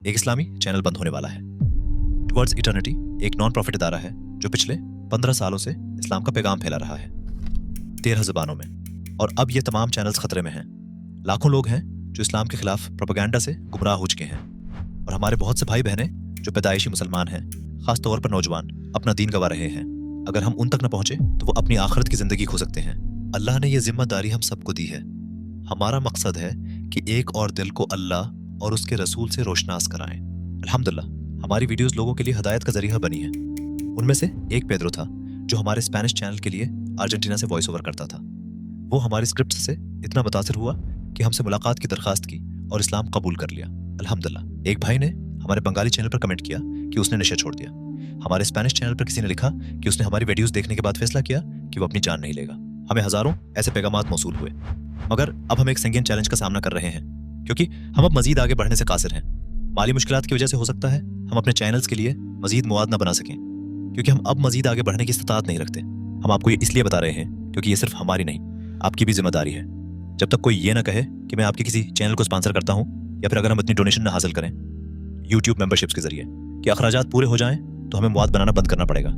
एक इस्लामी चैनल बंद होने वाला है। टुवर्ड्स इटर्निटी एक नॉन प्रॉफिट इदारा है जो पिछले 15 सालों से इस्लाम का पैगाम फैला रहा है 13 ज़बानों में, और अब ये तमाम चैनल्स खतरे में हैं। लाखों लोग हैं जो इस्लाम के खिलाफ प्रोपेगेंडा से गुमराह हो चुके हैं, और हमारे बहुत से भाई बहनें जो पैदाइशी मुसलमान हैं, खास तौर पर नौजवान, अपना दीन गंवा रहे हैं। अगर हम उन तक न पहुंचे तो वो अपनी आखिरत की जिंदगी खो सकते हैं। अल्लाह ने ये जिम्मेदारी हम सबको दी है। हमारा मकसद है कि एक और दिल को अल्लाह और उसके रसूल से रोशनास कराएं। अल्हम्दुलिल्लाह हमारी वीडियोस लोगों के लिए हदायत का जरिया बनी है। उनमें से एक पेड्रो था जो हमारे स्पेनिश चैनल के लिए अर्जेंटीना से वॉइस ओवर करता था। वो हमारी स्क्रिप्ट से इतना मुतासिर हुआ कि हमसे मुलाकात की दरखास्त की और इस्लाम कबूल कर लिया। अल्हम्दुलिल्लाह एक भाई ने हमारे बंगाली चैनल पर कमेंट किया कि उसने नशा छोड़ दिया। हमारे स्पेनिश चैनल पर किसी ने लिखा कि उसने हमारी वीडियोस देखने के बाद फैसला किया कि वो अपनी जान नहीं लेगा। हमें हजारों ऐसे पैगामात मौसूल हुए, मगर अब हम एक संगीन चैलेंज का सामना कर रहे हैं, क्योंकि हम अब मजीद आगे बढ़ने से कासिर हैं। माली मुश्किलात की वजह से हो सकता है हम अपने चैनल्स के लिए मजीद मवाद न बना सकें, क्योंकि हम अब मजीद आगे बढ़ने की इस्तात नहीं रखते। हम आपको ये इसलिए बता रहे हैं क्योंकि ये सिर्फ हमारी नहीं, आपकी भी जिम्मेदारी है। जब तक कोई ये ना कहे कि मैं आपके किसी चैनल को स्पॉन्सर करता हूँ, या फिर अगर हम इतनी डोनेशन ना हासिल करें यूट्यूब मेंबरशिप्स के जरिए कि अखराजात पूरे हो जाएं, तो हमें मवाद बनाना बंद करना पड़ेगा।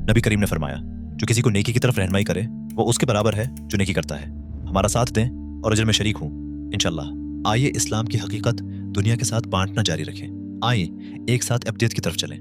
नबी करीम ने फरमाया, जो किसी को नेकी की तरफ रहनुमाई करे वो उसके बराबर है जो नेकी करता है। हमारा साथ दें और अजर में शरीक हूँ इंशाल्लाह। आइए इस्लाम की हकीकत दुनिया के साथ बांटना जारी रखें। आइए एक साथ अब्दियत की तरफ चलें।